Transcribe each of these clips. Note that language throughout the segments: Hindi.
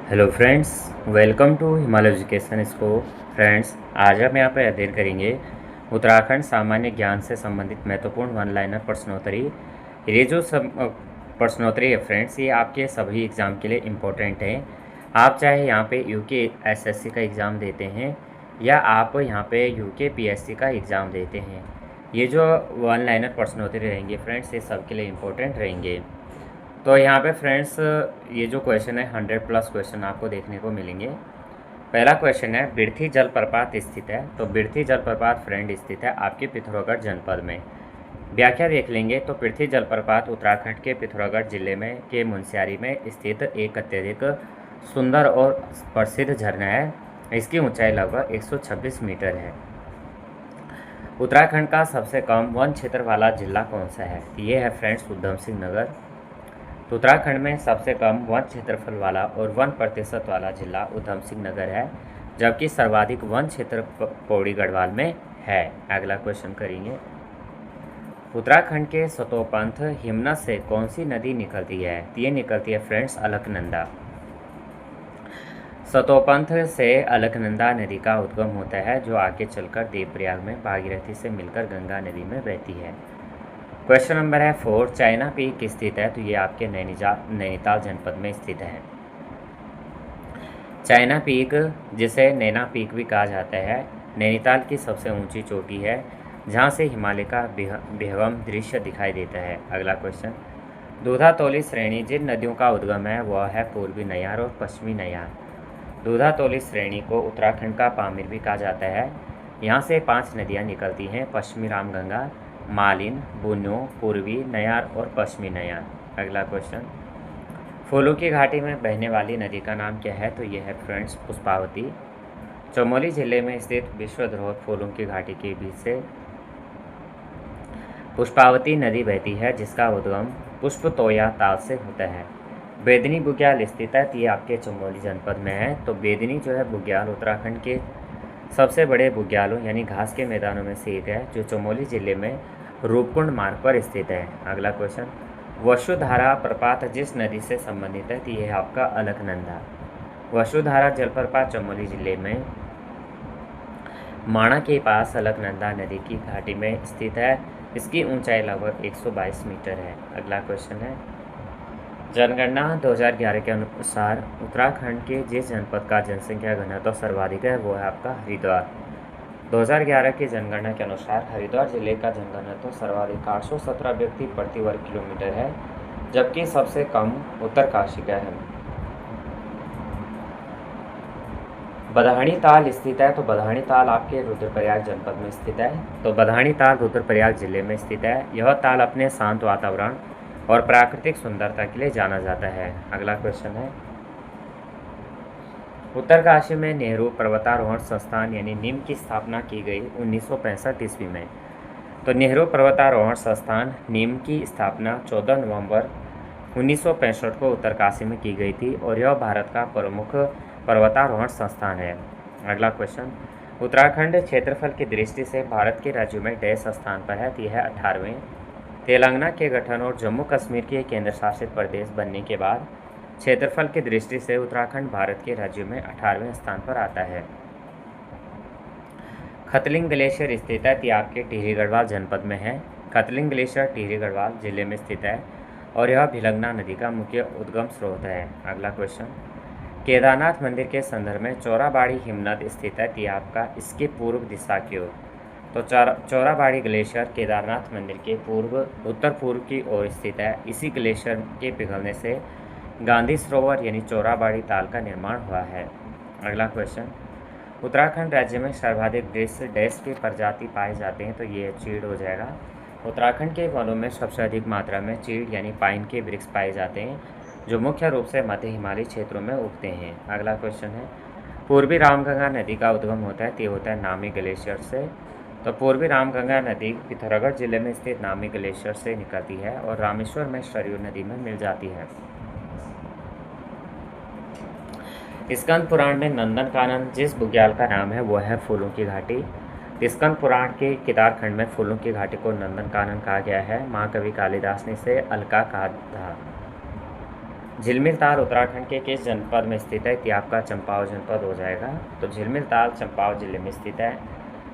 Hello friends, welcome to Himalaya education school. Friends, आज हम यहाँ पर अध्ययन करेंगे उत्तराखंड सामान्य ज्ञान से संबंधित महत्वपूर्ण वन लाइनर प्रश्नोत्तरी। ये जो सब प्रश्नोत्तरी है फ्रेंड्स, ये आपके सभी एग्ज़ाम के लिए इम्पोर्टेंट है। आप चाहे यहाँ पे यूके एसएससी का एग्ज़ाम देते हैं या आप यहाँ पे यूके पीएससी का एग्ज़ाम देते हैं, ये जो वन लाइनर प्रश्नोत्तरी रहेंगे फ्रेंड्स, ये सबके लिए इम्पोर्टेंट रहेंगे। तो यहाँ पे फ्रेंड्स, ये जो क्वेश्चन है 100+ क्वेश्चन आपको देखने को मिलेंगे। पहला क्वेश्चन है, बिरथी जलप्रपात स्थित है। तो बिरथी जलप्रपात फ्रेंड स्थित है आपके पिथौरागढ़ जनपद में। व्याख्या देख लेंगे तो बिरथी जलप्रपात उत्तराखंड के पिथौरागढ़ जिले में के मुनस्यारी में स्थित एक अत्यधिक सुंदर और प्रसिद्ध झरना है। इसकी ऊंचाई लगभग 126 मीटर है। उत्तराखंड का सबसे कम वन क्षेत्र वाला जिला कौन सा है? ये है फ्रेंड्स उधम सिंह नगर। तो उत्तराखंड में सबसे कम वन क्षेत्रफल वाला और 1% वाला जिला उधम सिंह नगर है, जबकि सर्वाधिक वन क्षेत्र पौड़ी गढ़वाल में है। अगला क्वेश्चन करेंगे, उत्तराखंड के सतोपंथ हिमनद से कौन सी नदी निकलती है? ये निकलती है फ्रेंड्स अलकनंदा। सतोपंथ से अलकनंदा नदी का उद्गम होता है, जो आगे चलकर देवप्रयाग में भागीरथी से मिलकर गंगा नदी में बहती है। क्वेश्चन नंबर है 4, चाइना पीक स्थित है। तो ये आपके नैनीताल जनपद में स्थित है। चाइना पीक, जिसे नैना पीक भी कहा जाता है, नैनीताल की सबसे ऊंची चोटी है, जहां से हिमालय का बेहवम दृश्य दिखाई देता है। अगला क्वेश्चन, दूधातोली श्रेणी जिन नदियों का उद्गम है वह है पूर्वी नयार और पश्चिमी नयार। दूधातोली श्रेणी को उत्तराखंड का पामीर भी कहा जाता है। यहाँ से 5 नदियाँ निकलती हैं, पश्चिमी रामगंगा, मालिन, बुनो, पूर्वी नयार और पश्चिमी नयार। अगला क्वेश्चन, फूलों की घाटी में बहने वाली नदी का नाम क्या है? तो यह है फ्रेंड्स पुष्पावती। चमोली जिले में स्थित विश्व धरोहर फूलों की घाटी के बीच से पुष्पावती नदी बहती है, जिसका उद्गम पुष्पतोया ताल से होता है। बेदनी बुग्याल स्थित है। ये आपके चमोली जनपद में है। तो बेदनी जो है बुग्याल उत्तराखंड के सबसे बड़े बुग्यालों यानी घास के मैदानों में से एक है, जो चमोली जिले में रूपकुंड मार्ग पर स्थित है। अगला क्वेश्चन, वसुधारा प्रपात जिस नदी से संबंधित है? तो यह है आपका अलकनंदा। वसुधारा जलप्रपात चमोली जिले में माणा के पास अलकनंदा नदी की घाटी में स्थित है। इसकी ऊंचाई लगभग 122 मीटर है। अगला क्वेश्चन है, जनगणना 2011 के अनुसार उत्तराखंड के जिस जनपद का जनसंख्या घनत्व सर्वाधिक है वो है आपका हरिद्वार। 2011 की जनगणना के अनुसार हरिद्वार जिले का जनघनत्व सर्वाधिक 817 व्यक्ति प्रति वर्ग किलोमीटर है, जबकि सबसे कम उत्तरकाशी का है। बधानी ताल स्थित है। तो बधानी ताल आपके रुद्रप्रयाग जनपद में स्थित है। तो बधानी ताल रुद्रप्रयाग जिले में स्थित है। यह ताल अपने शांत वातावरण और प्राकृतिक सुंदरता के लिए जाना जाता है। अगला क्वेश्चन है, उत्तरकाशी में नेहरू पर्वतारोहण संस्थान यानी निम की स्थापना की गई 1965 ईस्वी में। तो नेहरू पर्वतारोहण संस्थान निम की स्थापना 14 नवंबर 1965 को उत्तरकाशी में की गई थी और यह भारत का प्रमुख पर्वतारोहण संस्थान है। अगला क्वेश्चन, उत्तराखंड क्षेत्रफल की दृष्टि से भारत के राज्यों में डैश स्थान पर है? तो यह है 18वें। तेलंगाना के गठन और जम्मू कश्मीर के केंद्र शासित प्रदेश बनने के बाद क्षेत्रफल की दृष्टि से उत्तराखंड भारत के राज्यों में 18वें स्थान पर आता है। खतलिंग ग्लेशियर स्थित है। यह आपके टिहरी गढ़वाल जनपद में है। खतलिंग ग्लेशियर टिहरी गढ़वाल जिले में स्थित है और यह भिलंगना नदी का मुख्य उद्गम स्रोत है। अगला क्वेश्चन, केदारनाथ मंदिर के संदर्भ में चौराबाड़ी हिमनद स्थित है। यह आपका इसके पूर्व दिशा की ओर। तो चौराबाड़ी ग्लेशियर केदारनाथ मंदिर के उत्तर पूर्व की ओर स्थित है। इसी ग्लेशियर के पिघलने से गांधी सरोवर यानी चौराबाड़ी ताल का निर्माण हुआ है। अगला क्वेश्चन, उत्तराखंड राज्य में सर्वाधिक डैश की प्रजाति पाए जाते हैं? तो ये चीड़ हो जाएगा। उत्तराखंड के वनों में सबसे अधिक मात्रा में चीड़ यानी पाइन के वृक्ष पाए जाते हैं, जो मुख्य रूप से मध्य हिमालयी क्षेत्रों में उगते हैं। अगला क्वेश्चन है, पूर्वी रामगंगा नदी का उद्गम होता है? तो ये होता है नामी ग्लेशियर से। तो पूर्वी रामगंगा नदी पिथौरागढ़ जिले में स्थित नामी ग्लेशियर से निकलती है और रामेश्वर में सरयू नदी में मिल जाती है। स्कंद पुराण में नंदन कानन जिस बुग्याल का नाम है वह है फूलों की घाटी। स्कंद पुराण के केदारखंड में फूलों की घाटी को नंदन कानन कहा गया है। महाकवि कालिदास ने इसे अलका कहा था। झिलमिल ताल उत्तराखंड के किस जनपद में स्थित है? कि आपका चंपावत जनपद हो जाएगा। तो झिलमिल ताल चंपावत जिले में स्थित है।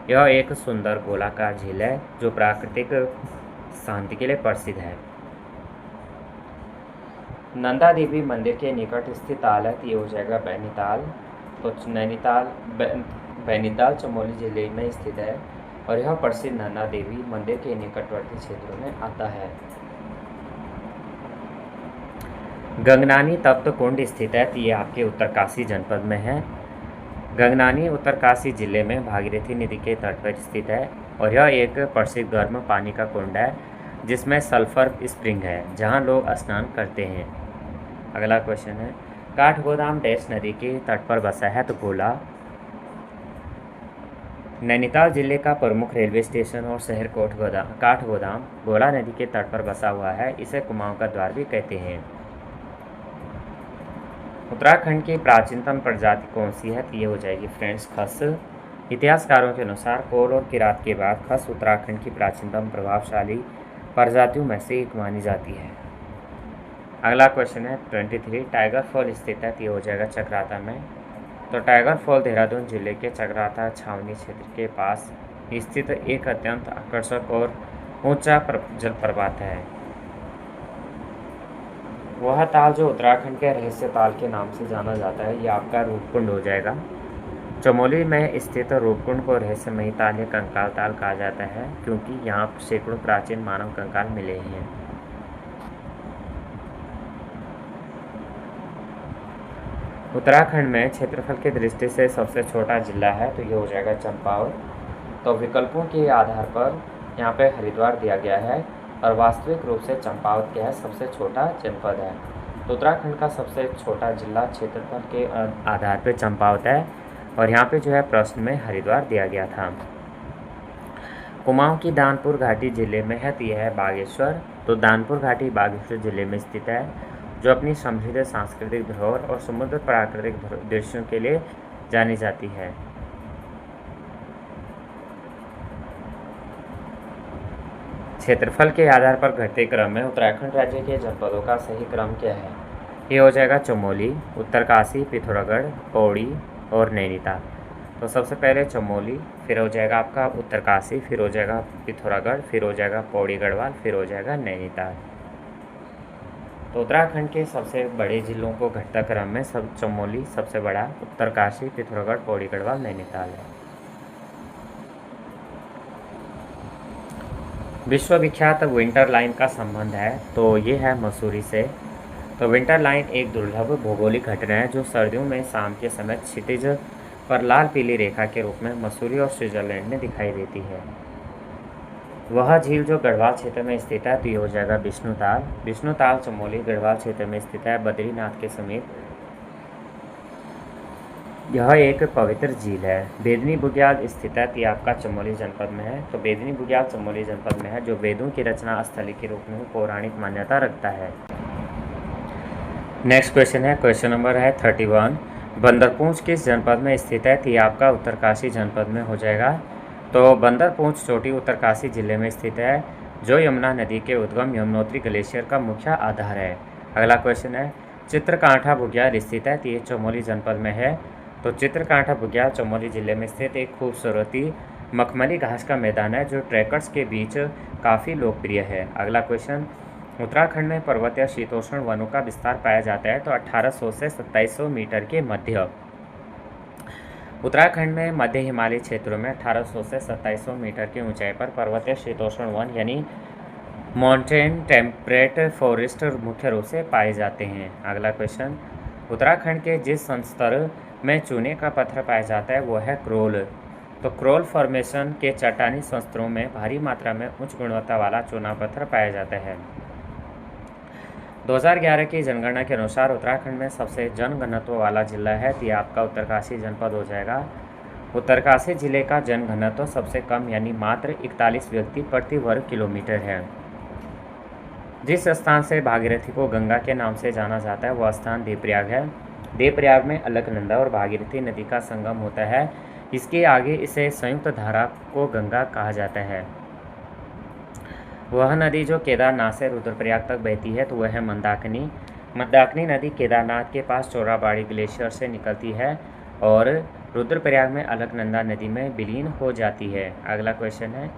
यह एक सुंदर गोलाकार झील है जो प्राकृतिक शांति के लिए प्रसिद्ध है। नंदा देवी मंदिर के निकट स्थित ताल है, तो ये हो जाएगा बैनीताल। तो बैनीताल चमोली जिले में स्थित है और यह प्रसिद्ध नंदा देवी मंदिर के निकटवर्ती क्षेत्रों में आता है। गंगनानी तप्त कुंड स्थित है, तो ये आपके उत्तरकाशी जनपद में है। गंगनानी उत्तरकाशी जिले में भागीरथी नदी के तट पर स्थित है और यह एक प्रसिद्ध गर्म पानी का कुंड है जिसमें सल्फर स्प्रिंग है जहां लोग स्नान करते हैं। अगला क्वेश्चन है, काठगोदाम डैश नदी के तट पर बसा है? तो गोला। नैनीताल जिले का प्रमुख रेलवे स्टेशन और शहर काठगोदाम गोला नदी के तट पर बसा हुआ है। इसे कुमाऊं का द्वार भी कहते हैं। उत्तराखंड की प्राचीनतम प्रजाति कौन सी है? तो ये हो जाएगी फ्रेंड्स खस। इतिहासकारों के अनुसार कोल और किरात के बाद खस उत्तराखंड की प्राचीनतम प्रभावशाली प्रजातियों में से एक मानी जाती है। अगला क्वेश्चन है 23, टाइगर फॉल स्थित है? तो ये हो जाएगा चक्राता में। तो टाइगर फॉल देहरादून जिले के चक्राता छावनी क्षेत्र के पास स्थित एक अत्यंत आकर्षक और ऊंचा जलप्रपात है। वह ताल जो उत्तराखंड के रहस्य ताल के नाम से जाना जाता है, ये आपका रूपकुंड हो जाएगा। चमोली में स्थित रूपकुंड को रहस्यमयी ताल या कंकाल ताल कहा जाता है क्योंकि यहाँ सैकड़ों प्राचीन मानव कंकाल मिले हैं। उत्तराखंड में क्षेत्रफल की दृष्टि से सबसे छोटा जिला है, तो ये हो जाएगा चंपावत। तो विकल्पों के आधार पर यहाँ पे हरिद्वार दिया गया है और वास्तविक रूप से चंपावत क्या है? सबसे छोटा जनपद है। तो उत्तराखंड का सबसे छोटा जिला क्षेत्रफल के आधार पर चंपावत है और यहाँ पे जो है प्रश्न में हरिद्वार दिया गया था। कुमाऊं की दानपुर घाटी जिले में है, तो यह है बागेश्वर। तो दानपुर घाटी बागेश्वर जिले में स्थित है जो अपनी समृद्ध सांस्कृतिक धरोहर और समुद्र प्राकृतिक दृश्यों के लिए जानी जाती है। क्षेत्रफल के आधार पर घटते क्रम में उत्तराखंड राज्य के जनपदों का सही क्रम क्या है? ये हो जाएगा चमोली, उत्तरकाशी, पिथौरागढ़, पौड़ी और नैनीताल। तो सबसे पहले चमोली, फिर हो जाएगा आपका उत्तरकाशी, फिर हो जाएगा पिथौरागढ़, फिर हो जाएगा पौड़ी गढ़वाल, फिर हो जाएगा नैनीताल। तो उत्तराखंड के सबसे बड़े जिलों को घटता क्रम में सब चमोली सबसे बड़ा, उत्तरकाशी, पिथौरागढ़, पौड़ी गढ़वाल, नैनीताल है। विश्वविख्यात विंटर लाइन का संबंध है, तो ये है मसूरी से। तो विंटर लाइन एक दुर्लभ भौगोलिक घटना है जो सर्दियों में शाम के समय क्षितिज पर लाल पीली रेखा के रूप में मसूरी और स्विट्जरलैंड में दिखाई देती है। वह झील जो गढ़वाल क्षेत्र में स्थित है, तो ये हो जाएगा विष्णुताल। विष्णुताल चमोली गढ़वाल क्षेत्र में स्थित है, बद्रीनाथ के समीप। यह एक पवित्र झील है। बेदनी बुग्याल स्थित है, तो ये आपका चमोली जनपद में है। तो बेदनी बुग्याल चमोली जनपद में है जो वेदों की रचना स्थली के रूप में पौराणिक मान्यता रखता है। नेक्स्ट क्वेश्चन है, क्वेश्चन नंबर है 31, बंदरपूंछ किस जनपद में स्थित है? तो ये आपका उत्तरकाशी जनपद में हो जाएगा। तो बंदरपूंछ चोटी उत्तरकाशी जिले में स्थित है जो यमुना नदी के उद्गम यमुनोत्री ग्लेशियर का मुख्य आधार है। अगला क्वेश्चन है, चित्रकांठा बुग्याल स्थित है? तो ये चमोली जनपद में है। तो चित्रकांठा बुग्याल चमोली जिले में स्थित एक खूबसूरती मखमली घास का मैदान है जो ट्रैकर्स के बीच काफ़ी लोकप्रिय है। अगला क्वेश्चन, उत्तराखंड में पर्वतीय शीतोष्ण वनों का विस्तार पाया जाता है, तो 1800 से 2700 मीटर के मध्य। उत्तराखंड में मध्य हिमालयी क्षेत्रों में 1800 से 2700 मीटर की ऊंचाई पर पर्वतीय शीतोष्ण वन यानी माउंटेन टेम्परेट फॉरेस्ट मुख्य रूप से पाए जाते हैं। अगला क्वेश्चन, उत्तराखंड के जिस संस्तर में चूने का पत्थर पाया जाता है वो है क्रोल। तो क्रोल फॉर्मेशन के चट्टानी संस्तरों में भारी मात्रा में उच्च गुणवत्ता वाला चूना पत्थर पाया जाता है। 2011 की जनगणना के अनुसार उत्तराखंड में सबसे जनघनत्व वाला जिला है, तो ये आपका उत्तरकाशी जनपद हो जाएगा। उत्तरकाशी जिले का जनघनत्व सबसे कम यानी मात्र 41 व्यक्ति प्रति वर्ग किलोमीटर है। जिस स्थान से भागीरथी को गंगा के नाम से जाना जाता है वह स्थान देवप्रयाग है। देवप्रयाग में अलकनंदा और भागीरथी नदी का संगम होता है। इसके आगे इसे संयुक्त धारा को गंगा कहा जाता है। वह नदी जो केदारनाथ से रुद्रप्रयाग तक बहती है तो वह है मंदाकिनी। मंदाकिनी नदी केदारनाथ के पास चोराबाड़ी ग्लेशियर से निकलती है और रुद्रप्रयाग में अलकनंदा नदी में विलीन हो जाती है। अगला क्वेश्चन है,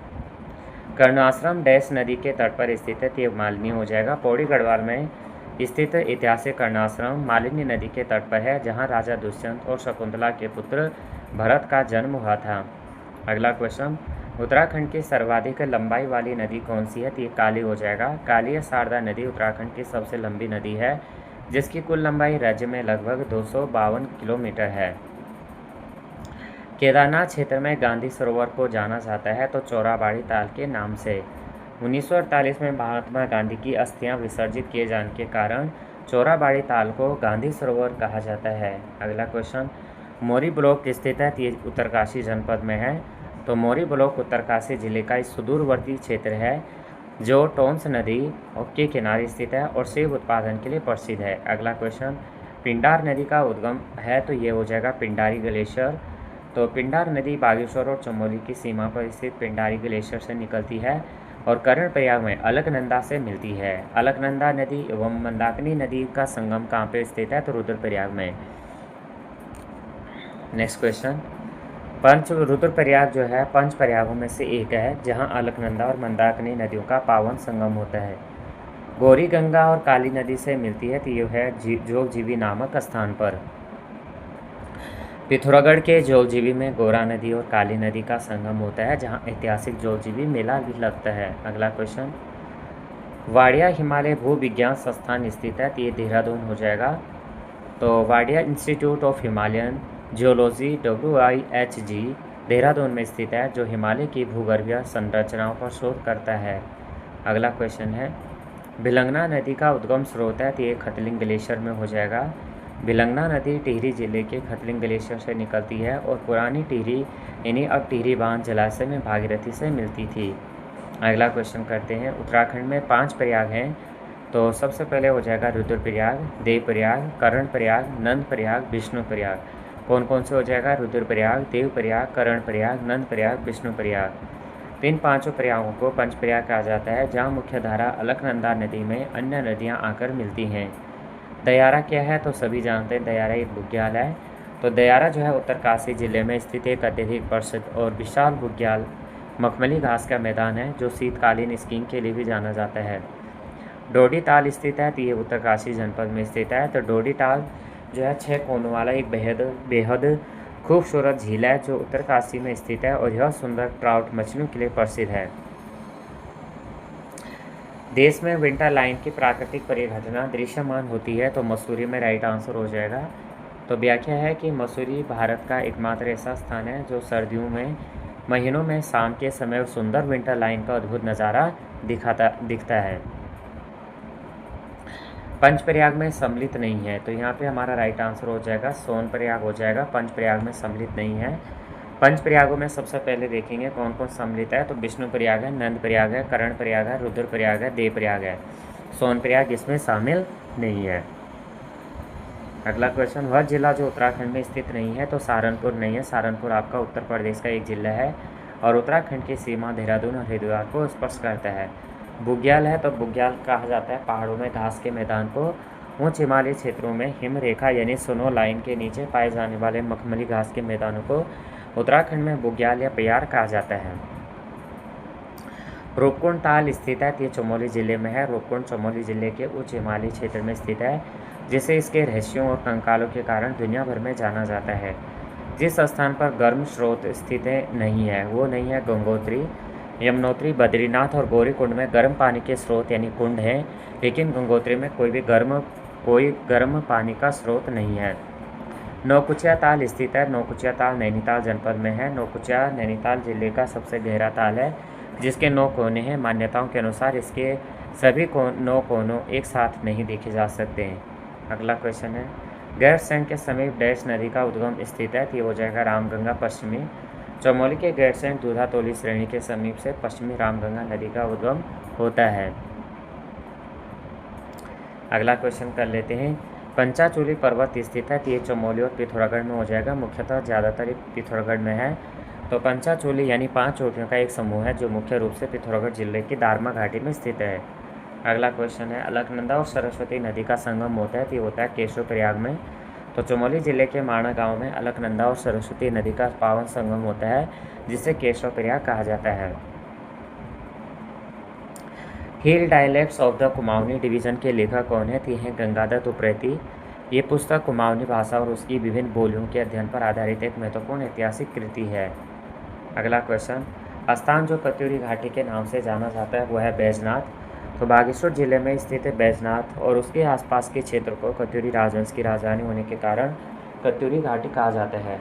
कर्णाश्रम डैश नदी के तट पर स्थित है, तो ये मालिनी हो जाएगा। पौड़ी गढ़वाल में स्थित ऐतिहासिक कर्णाश्रम मालिनी नदी के तट पर है, जहाँ राजा दुष्यंत और शकुंतला के पुत्र भरत का जन्म हुआ था। अगला क्वेश्चन, उत्तराखंड की सर्वाधिक लंबाई वाली नदी कौन सी है, तो ये काली हो जाएगा। काली शारदा नदी उत्तराखंड की सबसे लंबी नदी है, जिसकी कुल लंबाई राज्य में लगभग 252 किलोमीटर है। केदारनाथ क्षेत्र में गांधी सरोवर को जाना जाता है तो चौराबाड़ी ताल के नाम से। 1948 में महात्मा गांधी की अस्थियां विसर्जित किए जाने के कारण चौराबाड़ी ताल को गांधी सरोवर कहा जाता है। अगला क्वेश्चन, मोरी ब्लॉक स्थित है, तो ये उत्तरकाशी जनपद में है। तो मोरी ब्लॉक उत्तरकाशी जिले का एक सुदूरवर्ती क्षेत्र है जो टोंस नदी के किनारे स्थित है और सेब उत्पादन के लिए प्रसिद्ध है। अगला क्वेश्चन, पिंडार नदी का उद्गम है, तो ये हो जाएगा पिंडारी ग्लेशियर। तो पिंडार नदी बागेश्वर और चमोली की सीमा पर स्थित पिंडारी ग्लेशियर से निकलती है और कर्णप्रयाग में अलकनंदा से मिलती है। अलकनंदा नदी एवं मंदाकिनी नदी का संगम कहाँ पे स्थित है, तो रुद्रप्रयाग में। नेक्स्ट क्वेश्चन, रुद्रप्रयाग जो है पंच प्रयागों में से एक है, जहाँ अलकनंदा और मंदाकिनी नदियों का पावन संगम होता है। गौरी गंगा और काली नदी से मिलती है, तो ये है जोगजीवी नामक स्थान पर। पिथौरागढ़ के जोगजीवी में गौरा नदी और काली नदी का संगम होता है, जहाँ ऐतिहासिक जोगजीवी मेला भी लगता है। अगला क्वेश्चन, वाडिया हिमालय भूविज्ञान संस्थान स्थित है, तो ये देहरादून हो जाएगा। तो Wadia institute of Himalayan geology WIHG Dehradun में स्थित है, जो हिमालय की भूगर्भीय संरचनाओं पर शोध करता है। अगला क्वेश्चन है, भिलंगना नदी का उद्गम स्रोत है, तो ये खतलिंग ग्लेशियर में हो जाएगा। भिलंगना नदी टिहरी जिले के खतलिंग ग्लेशियर से निकलती है और पुरानी टिहरी यानी अब टिहरी बांध जलाशय में भागीरथी से मिलती थी। अगला क्वेश्चन करते हैं, उत्तराखंड में 5 प्रयाग हैं, तो सबसे पहले हो जाएगा रुद्रप्रयाग, देवप्रयाग, कर्णप्रयाग, नंदप्रयाग, विष्णुप्रयाग। कौन कौन से हो जाएगा, रुद्रप्रयाग, देवप्रयाग, कर्णप्रयाग, नंदप्रयाग, विष्णुप्रयाग। इन 5 प्रयागों को पंचप्रयाग कहा जाता है, जहाँ मुख्य धारा अलकनंदा नदी में अन्य नदियाँ आकर मिलती हैं। दयारा क्या है, तो सभी जानते हैं दयारा एक बुग्याल है। तो दयारा जो है उत्तरकाशी जिले में स्थित एक अत्यधिक प्रसिद्ध और विशाल बुग्याल मखमली घास का मैदान है, जो शीतकालीन स्कीइंग के लिए भी जाना जाता है। डोडी ताल स्थित है, तो ये उत्तरकाशी जनपद में स्थित है। तो डोडी ताल जो है 6 कोनों वाला एक बेहद खूबसूरत झील है, जो उत्तरकाशी में स्थित है और यह सुंदर ट्राउट मछलियों के लिए प्रसिद्ध है। देश में विंटर लाइन की प्राकृतिक परिघटना दृश्यमान होती है, तो मसूरी में राइट आंसर हो जाएगा। तो व्याख्या है कि मसूरी भारत का एकमात्र ऐसा स्थान है जो सर्दियों में महीनों में शाम के समय सुंदर विंटर लाइन का अद्भुत नज़ारा दिखता है। पंचप्रयाग में सम्मिलित नहीं है, तो यहाँ पे हमारा राइट आंसर हो जाएगा सोनप्रयाग हो जाएगा। पंचप्रयाग में सम्मिलित नहीं है। पंचप्रयागों में सबसे पहले देखेंगे कौन कौन सम्मिलित है, तो विष्णुप्रयाग है, नंदप्रयाग है, कर्णप्रयाग है, रुद्रप्रयाग है, देवप्रयाग है। सोनप्रयाग इसमें शामिल नहीं है। अगला क्वेश्चन, वह जिला जो उत्तराखंड में स्थित नहीं है, तो सहारनपुर नहीं है। सहारनपुर आपका उत्तर प्रदेश का एक जिला है और उत्तराखंड की सीमा देहरादून और हरिद्वार को स्पर्श करता है। बुग्याल है, तो बुग्याल कहा जाता है पहाड़ों में घास के मैदान को। उच्च हिमालयी क्षेत्रों में हिम रेखा यानी स्नो लाइन के नीचे पाए जाने वाले मखमली घास के मैदानों को उत्तराखंड में बुग्याल या प्यार कहा जाता है। रूपकुंड ताल स्थित है, ये चमोली जिले में है। रूपकुंड चमोली जिले के उच्च हिमालयी क्षेत्र में स्थित है, जिसे इसके रहस्यों और कंकालों के कारण दुनिया भर में जाना जाता है। जिस स्थान पर गर्म स्रोत स्थित नहीं है वो नहीं है गंगोत्री, यमुनोत्री, बद्रीनाथ और गौरीकुंड में गर्म पानी के स्रोत यानी कुंड हैं, लेकिन गंगोत्री में कोई गर्म पानी का स्रोत नहीं है। नौकुचिया ताल स्थित है। नौकुचिया ताल नैनीताल जनपद में है। नौकुचिया नैनीताल जिले का सबसे गहरा ताल है, जिसके 9 कोने हैं। मान्यताओं के अनुसार इसके सभी 9 कोनों एक साथ नहीं देखे जा सकते हैं। अगला क्वेश्चन है, गैरसैंण के समीप डैश नदी का उद्गम स्थित है, तो ये हो जाएगा रामगंगा पश्चिमी। चमोली के गैरसैंण दूधातोली श्रेणी के समीप से पश्चिमी रामगंगा नदी का उद्गम होता है। अगला क्वेश्चन कर लेते हैं, पंचाचूली पर्वत स्थित है, तो ये चमोली और पिथौरागढ़ में हो जाएगा। मुख्यतः ज़्यादातर ये पिथौरागढ़ में है। तो पंचाचूली यानी 5 चोटियों का एक समूह है, जो मुख्य रूप से पिथौरागढ़ जिले की दारमा घाटी में स्थित है। अगला क्वेश्चन है, अलकनंदा और सरस्वती नदी का संगम होता है तो ये होता है केशव प्रयाग में। तो चमोली जिले के माणा गांव में अलकनंदा और सरस्वती नदी का पावन संगम होता है जिसे केशव प्रयाग कहा जाता है। Hill dialects of the Kumaoni division के लेखक कौन है? तो ये हैं गंगादत्त उप्रेती। ये पुस्तक कुमाऊनी भाषा और उसकी विभिन्न बोलियों के अध्ययन पर आधारित एक महत्वपूर्ण ऐतिहासिक कृति है। अगला क्वेश्चन, स्थान जो कत्यूरी घाटी के नाम से जाना जाता है वो है बैजनाथ। तो बागेश्वर जिले में स्थित है बैजनाथ और उसके आसपास के क्षेत्र को कत्यूरी राजवंश की राजधानी होने के कारण कत्यूरी घाटी कहा जाता है।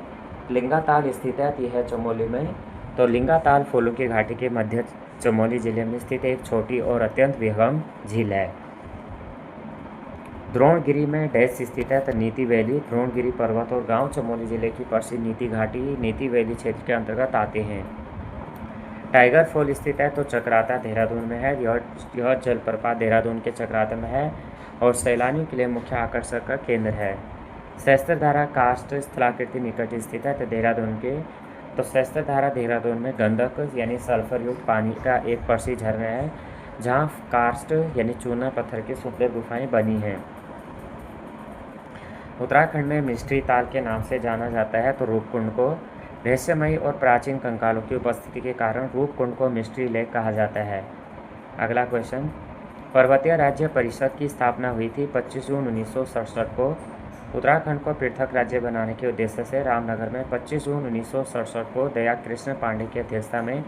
लिंगाताल स्थित है, यह है चमोली में। तो लिंगाताल फूलों की घाटी के मध्य चमोली जिले में स्थित एक छोटी और अत्यंत विहंगम झील है। द्रोणगिरी में डैश स्थित है, तो नीति वैली। द्रोणगिरी पर्वत और गांव चमोली जिले की प्रसिद्ध नीति घाटी नीति वैली क्षेत्र के अंतर्गत आते हैं। टाइगर फॉल स्थित है, तो चक्राता देहरादून में है। यह जलप्रपात देहरादून के चक्राता में है और सैलानियों के लिए मुख्य आकर्षण का केंद्र है। सहस्त्रधारा कास्ट स्थलाकृति निकट स्थित है, तो देहरादून के। तो सहस्त्रधारा देहरादून में गंधक यानी सल्फर युक्त पानी का एक प्रसिद्ध झरना है जहाँ कार्स्ट यानी चूना पत्थर की सुंदर गुफाएं बनी हैं। उत्तराखंड में मिस्ट्री ताल के नाम से जाना जाता है, तो रूपकुंड को रहस्यमयी और प्राचीन कंकालों की उपस्थिति के कारण रूपकुंड को मिस्ट्री लेक कहा जाता है। अगला क्वेश्चन, पर्वतीय राज्य परिषद की स्थापना हुई थी 25 जून 1967 को। उत्तराखंड को पृथक राज्य बनाने के उद्देश्य से रामनगर में 25 जून 1967 को दया कृष्ण पांडे की अध्यक्षता में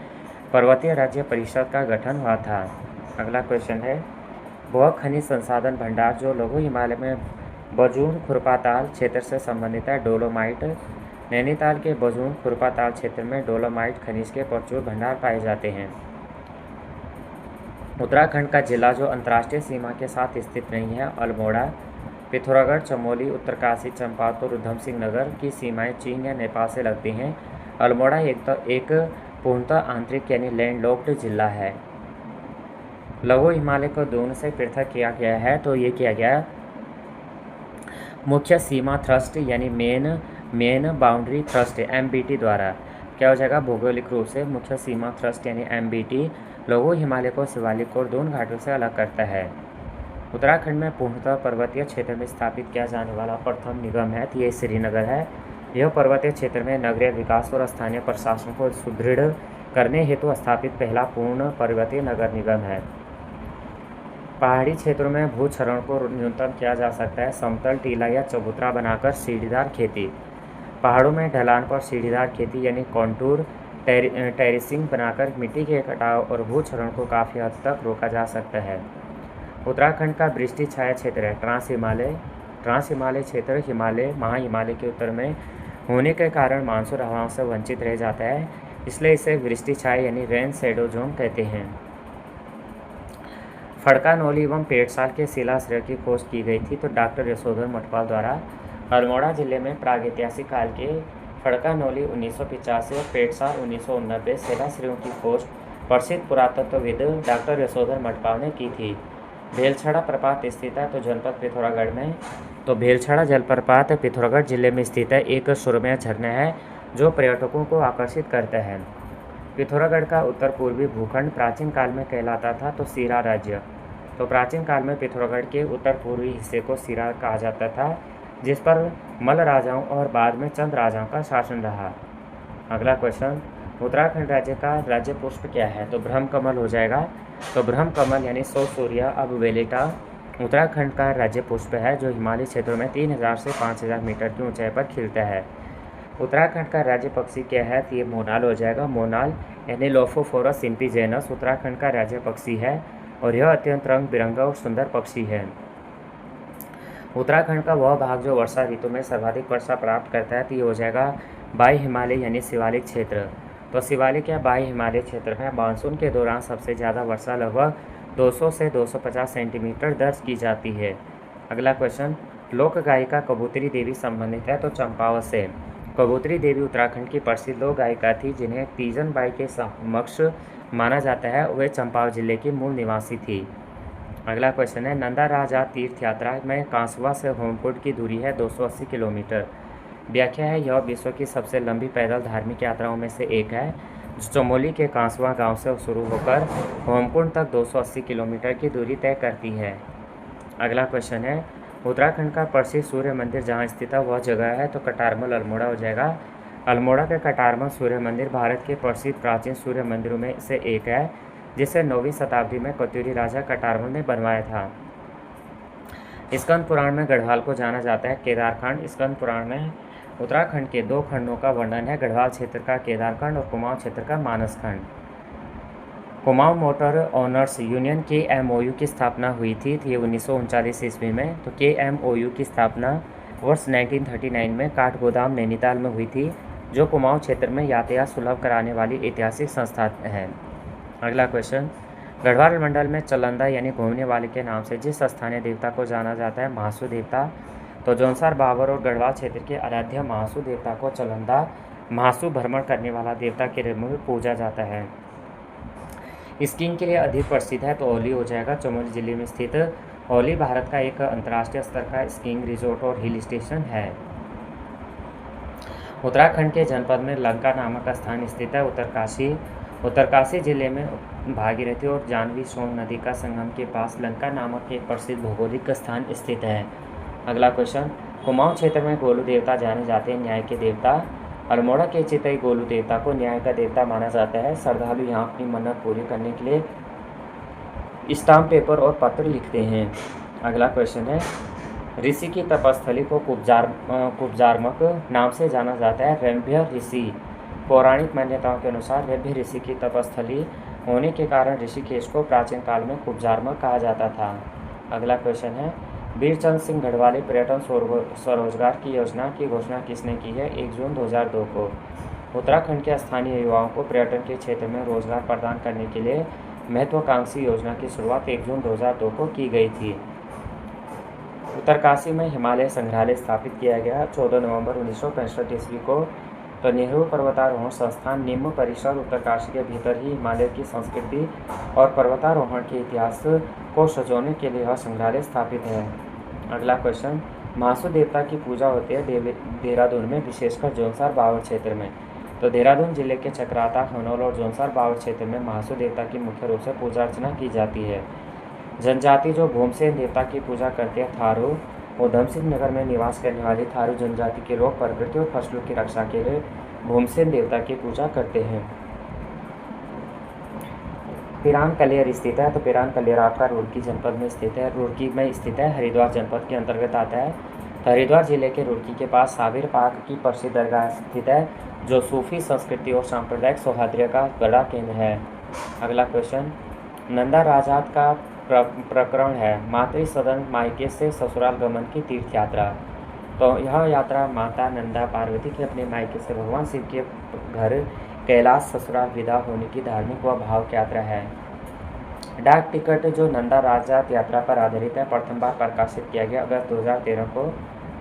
पर्वतीय राज्य परिषद का गठन हुआ था। अगला क्वेश्चन है, भू खनिज संसाधन भंडार जो लघु हिमालय में बजून खुरपाताल क्षेत्र से संबंधित है। डोलोमाइट। नैनीताल के बजून खुरपाताल क्षेत्र में डोलोमाइट खनिज के प्रचुर भंडार पाए जाते हैं। उत्तराखंड का जिला जो अंतर्राष्ट्रीय सीमा के साथ स्थित नहीं है, अल्मोड़ा। पिथौरागढ़, चमोली, उत्तरकाशी, चंपावत, उधम सिंह नगर की सीमाएं चीन या नेपाल से लगती हैं। अल्मोड़ा एक पूर्णतः आंतरिक यानी लैंडलॉक्ड जिला है। लघु हिमालय को दोनों से पृथक किया गया है, तो ये किया गया मुख्य सीमा थ्रस्ट यानी मेन बाउंड्री थ्रस्ट MBT द्वारा। क्या हो जाएगा? भौगोलिक रूप से मुख्य सीमा थ्रस्ट यानी MBT लघु हिमालय को शिवालिक और दोनों घाटों से अलग करता है। उत्तराखंड में पूर्णतः पर्वतीय क्षेत्र में स्थापित किया जाने वाला प्रथम निगम है, तो ये श्रीनगर है। यह पर्वतीय क्षेत्र में नगरीय विकास और स्थानीय प्रशासन को सुदृढ़ करने हेतु स्थापित पहला पूर्ण पर्वतीय नगर निगम है। पहाड़ी क्षेत्रों में भूक्षरण को न्यूनतम किया जा सकता है समतल, टीला या चबूतरा बनाकर सीढ़ीदार खेती। पहाड़ों में ढलान पर सीढ़ीदार खेती यानी कॉन्टूर टेरेसिंग बनाकर मिट्टी के कटाव और भूक्षरण को काफ़ी हद तक रोका जा सकता है। उत्तराखंड का वृष्टि छाया क्षेत्र है ट्रांस हिमालय क्षेत्र हिमालय महाहिमालय के उत्तर में होने के कारण मानसून हवाओं से वंचित रह जाता है, इसलिए इसे वृष्टि छाया यानी रेन शेडो जोन कहते हैं। फड़का नौली एवं पेटसाल के शिलाश्रय की खोज की गई थी, तो डॉक्टर यशोधर मठपाल द्वारा। अल्मोड़ा जिले में प्रागैतिहासिक काल के फड़का नौली 1985 और पेटसाल 1989 शिलाश्रयों की खोज प्रसिद्ध पुरातत्वविद डॉक्टर यशोधर मठपाल ने की थी। भेलछड़ा प्रपात स्थित है, तो जनपद पिथौरागढ़ में। तो भेलछड़ा जलप्रपात पिथौरागढ़ जिले में स्थित है, एक सुरम्य झरना है जो पर्यटकों को आकर्षित करता है। पिथौरागढ़ का उत्तर पूर्वी भूखंड प्राचीन काल में कहलाता था तो सीरा राज्य। तो प्राचीन काल में पिथौरागढ़ के उत्तर पूर्वी हिस्से को सीरा कहा जाता था, जिस पर मल्ल राजाओं और बाद में चंद राजाओं का शासन रहा। अगला क्वेश्चन, उत्तराखंड राज्य का राज्य पुष्प क्या है? तो ब्रह्म कमल हो जाएगा। तो ब्रह्म कमल यानी सोसूरिया अबवेलिटा उत्तराखंड का राज्य पुष्प है जो हिमालयी क्षेत्रों में 3000 से 5000 मीटर की ऊंचाई पर खिलता है। उत्तराखंड का राज्य पक्षी क्या है? तो ये मोनाल हो जाएगा। मोनाल यानी लोफोफोरस सिम्पीजेनस उत्तराखंड का राज्य पक्षी है और यह अत्यंत रंग बिरंगा और सुंदर पक्षी है। उत्तराखंड का वह भाग जो वर्षा ऋतु में सर्वाधिक वर्षा प्राप्त करता है, तो ये हो जाएगा बाह्य हिमालय यानी शिवालिक क्षेत्र। तो शिवालिक या बाह्य हिमालय क्षेत्र में मानसून के दौरान सबसे ज़्यादा वर्षा लगभग 200 से 250 सेंटीमीटर दर्ज की जाती है। अगला क्वेश्चन, लोक गायिका कबूतरी देवी संबंधित है, तो चंपावत से। कबूतरी देवी उत्तराखंड की प्रसिद्ध लोक गायिका थी जिन्हें तीजन बाई के समक्ष माना जाता है, वे चंपावत जिले की मूल निवासी थी। अगला क्वेश्चन है, नंदा राजा तीर्थ यात्रा में कांसुआ से होमकुंड की दूरी है 280 किलोमीटर। व्याख्या है, यह विश्व की सबसे लंबी पैदल धार्मिक यात्राओं में से एक है। चमोली के कांसवा गांव से शुरू होकर होमकुंड तक 280 किलोमीटर की दूरी तय करती है। अगला क्वेश्चन है, उत्तराखंड का प्रसिद्ध सूर्य मंदिर जहां स्थित है वह जगह है, तो कटारमल अल्मोड़ा हो जाएगा। अल्मोड़ा के कटारमल सूर्य मंदिर भारत के प्रसिद्ध प्राचीन सूर्य मंदिरों में से एक है, जिसे 9वीं शताब्दी में कत्यूरी राजा कटारमल ने बनवाया था। स्कंद पुराण में गढ़वाल को जाना जाता है केदारखंड। स्कंद पुराण में उत्तराखंड के 2 खंडों का वर्णन है, गढ़वाल क्षेत्र का केदारखंड और कुमाऊं क्षेत्र का Manaskhand. Kumaon motor owners union KMOU की स्थापना हुई थी 1939 ईस्वी में। तो KMOU की स्थापना वर्ष 1939 में काठगोदाम नैनीताल में हुई थी, जो कुमाऊं क्षेत्र में यातायात सुलभ कराने वाली ऐतिहासिक संस्था है। अगला क्वेश्चन, गढ़वाल मंडल में चलंदा यानी घूमने वाले के नाम से जिस स्थानीय देवता को जाना जाता है महासू देवता। तो जौनसार बाबर और गढ़वाल क्षेत्र के आराध्य महासू देवता को चलंदा महासू भ्रमण करने वाला देवता के रूप में पूजा जाता है। स्कीइंग के लिए अधिक प्रसिद्ध है, तो औली हो जाएगा। चमोली जिले में स्थित औली भारत का एक अंतर्राष्ट्रीय स्तर का स्कीइंग रिजोर्ट और हिल स्टेशन है। उत्तराखंड के जनपद में लंका नामक स्थान स्थित है। उत्तरकाशी जिले में भागीरथी और जानवी सोन नदी का संगम के पास लंका नामक एक प्रसिद्ध भौगोलिक स्थान स्थित है। अगला क्वेश्चन, कुमाऊं क्षेत्र में गोलू देवता जाने जाते हैं न्याय के देवता। अल्मोड़ा के चितई गोलू देवता को न्याय का देवता माना जाता है। श्रद्धालु यहाँ अपनी मन्नत पूरी करने के लिए स्टाम्प पेपर और पत्र लिखते हैं। अगला क्वेश्चन है, ऋषि की तपस्थली को कुब्जारमक नाम से जाना जाता है। रम्य ऋषि, पौराणिक मान्यताओं के अनुसार रम्य ऋषि की तपस्थली होने के कारण ऋषिकेश को प्राचीन काल में कुब्जारमक कहा जाता था। अगला क्वेश्चन है, वीरचंद सिंह गढ़वाली पर्यटन स्वरोजगार की योजना की घोषणा किसने की है? 1 जून 2002 को। उत्तराखंड के स्थानीय युवाओं को पर्यटन के क्षेत्र में रोजगार प्रदान करने के लिए महत्वाकांक्षी योजना की शुरुआत 1 जून 2002 को की गई थी। उत्तरकाशी में हिमालय संग्रहालय स्थापित किया गया 14 नवंबर 1965 ईस्वी को। तो नेहरू पर्वतारोहण संस्थान निम्न परिसर उत्तरकाशी के भीतर ही हिमालय की संस्कृति और पर्वतारोहण के इतिहास को सजोने के लिए यह संग्रहालय स्थापित है। अगला क्वेश्चन, महासू देवता की पूजा होती है देहरादून में, विशेषकर जौनसार बावर क्षेत्र में। तो देहरादून जिले के चक्राता, हनोल और जौनसार बावर क्षेत्र में महासू देवता की मुख्य रूप से पूजा अर्चना की जाती है। जनजाति जो भूमसेन देवता की पूजा करते हैं थारू, उधम सिंह नगर में निवास करने वाली थारू जनजाति के लोग प्रकृति और फसलों की रक्षा के लिए भूमसेन देवता की पूजा करते हैं। पिरान कलियर स्थित है। तो पिरान कलियर आपका रुड़की जनपद में स्थित है, रुड़की में स्थित है, हरिद्वार जनपद के अंतर्गत आता है। तो हरिद्वार जिले के रुड़की के पास साबिर पाक की प्रसिद्ध दरगाह स्थित है, जो सूफी संस्कृति और सांप्रदायिक सौहार्द का बड़ा केंद्र है। अगला क्वेश्चन, नंदा राजात का प्रकरण है मातृ सदन मायके से ससुराल गमन की तीर्थ यात्रा। तो यह यात्रा माता नंदा पार्वती के अपने मायके से भगवान शिव के घर कैलाश ससुराल विदा होने की धार्मिक व भावक यात्रा है। डाक टिकट जो नंदा राजात यात्रा पर आधारित है प्रथम बार प्रकाशित किया गया अगस्त 2013 को।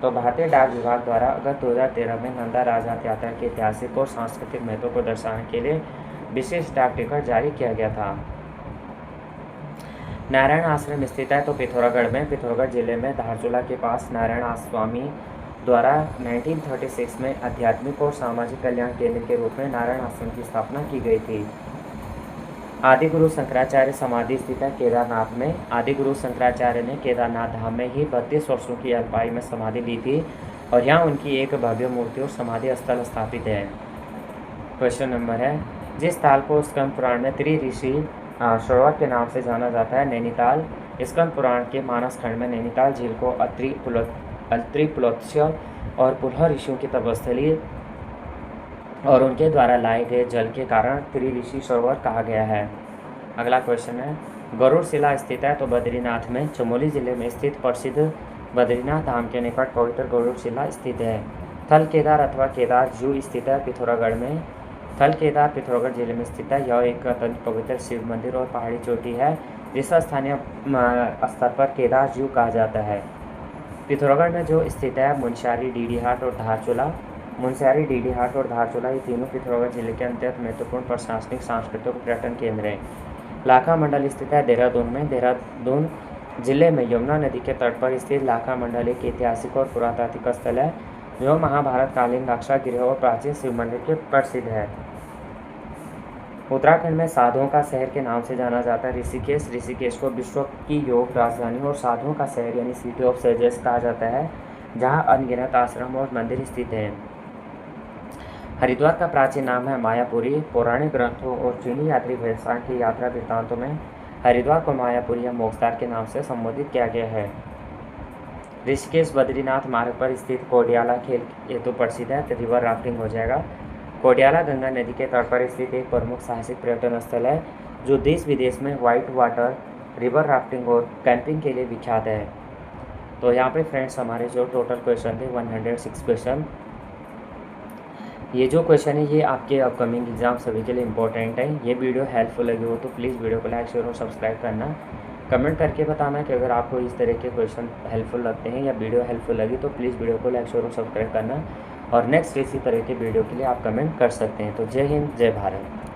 तो भारतीय डाक विभाग द्वारा अगस्त 2013 में नंदा राजात यात्रा के ऐतिहासिक और सांस्कृतिक महत्व को दर्शाने के लिए विशेष डाक टिकट जारी किया गया था। नारायण आश्रम स्थित है। तो पिथौरागढ़ में, पिथौरागढ़ जिले में धारचूला के पास नारायण स्वामी द्वारा 1936 में आध्यात्मिक और सामाजिक कल्याण केंद्र के रूप में नारायण आश्रम की स्थापना की गई थी। आदि गुरु शंकराचार्य समाधि स्थित है केदारनाथ में। आदि गुरु शंकराचार्य ने केदारनाथ धाम में ही 32 वर्षों की अल्पायु में समाधि ली थी और यहाँ उनकी एक भव्य मूर्ति और समाधि स्थल स्थापित है। क्वेश्चन नंबर है, जिस ताल को स्कंद पुराण में त्रिऋषि सरोवर के नाम से जाना जाता है नैनीताल। स्कंद पुराण के मानस खंड में नैनीताल झील को अत्रि पुलत्स्य और पुलह ऋषियों की तपस्थली और उनके द्वारा लाए गए जल के कारण त्रिऋषि सरोवर कहा गया है। अगला क्वेश्चन है, गरुड़ शिला स्थित है। तो बद्रीनाथ में, चमोली जिले में स्थित प्रसिद्ध बद्रीनाथ धाम के निकट पवित्र गरुड़ शिला स्थित है। थल केदार अथवा केदार जू स्थित है पिथौरागढ़ में। थल केदार पिथौरागढ़ जिले में स्थित है। यह एक अत्यंत पवित्र शिव मंदिर और पहाड़ी चोटी है जिसका स्थानीय स्तर पर केदार जू कहा जाता है। पिथौरागढ़ में जो स्थित है मुनस्यारी, डीडीहाट और धारचूला। मुनस्यारी, डीडीहाट और धारचूला ये तीनों पिथौरागढ़ जिले के अत्यंत महत्वपूर्ण प्रशासनिक, सांस्कृतिक पर्यटन केंद्र हैं। लाखा मंडल स्थित है देहरादून में। देहरादून जिले में यमुना नदी के तट पर स्थित लाखा मंडल एक ऐतिहासिक और पुरातात्विक स्थल है जो महाभारत कालीन रक्षा गृह और प्राचीन शिव मंदिर के प्रसिद्ध है। उत्तराखंड में साधुओं का शहर के नाम से जाना जाता है ऋषिकेश। ऋषिकेश को विश्व की योग राजधानी और साधुओं का शहर यानी सिटी ऑफ सेजेस कहा जाता है, जहाँ अनगिनत आश्रम और मंदिर स्थित हैं। हरिद्वार का प्राचीन नाम है मायापुरी। पौराणिक ग्रंथों और चीनी यात्री व्यवसाय की यात्रा वृत्तांतों में हरिद्वार को मायापुरी या मोक्षद्वार के नाम से संबोधित किया गया है। ऋषिकेश बद्रीनाथ मार्ग पर स्थित कोडियाला खेल हेतु प्रसिद्ध है, तो रिवर राफ्टिंग हो जाएगा। कोडियाला गंगा नदी के तट पर स्थित एक प्रमुख साहसिक पर्यटन स्थल है, जो देश विदेश में वाइट वाटर रिवर राफ्टिंग और कैंपिंग के लिए विख्यात है। तो यहाँ पे फ्रेंड्स हमारे जो टोटल क्वेश्चन थे 106 क्वेश्चन। ये जो क्वेश्चन है ये आपके अपकमिंग एग्जाम सभी के लिए इंपॉर्टेंट है। ये वीडियो हेल्पफुल लगी हो तो प्लीज़ वीडियो को लाइक शेयर और सब्सक्राइब करना। कमेंट करके बताना कि अगर आपको इस तरह के क्वेश्चन हेल्पफुल लगते हैं या वीडियो हेल्पफुल लगी तो प्लीज़ वीडियो को लाइक शेयर और सब्सक्राइब करना। और नेक्स्ट इसी तरह के वीडियो के लिए आप कमेंट कर सकते हैं। तो जय हिंद, जय भारत।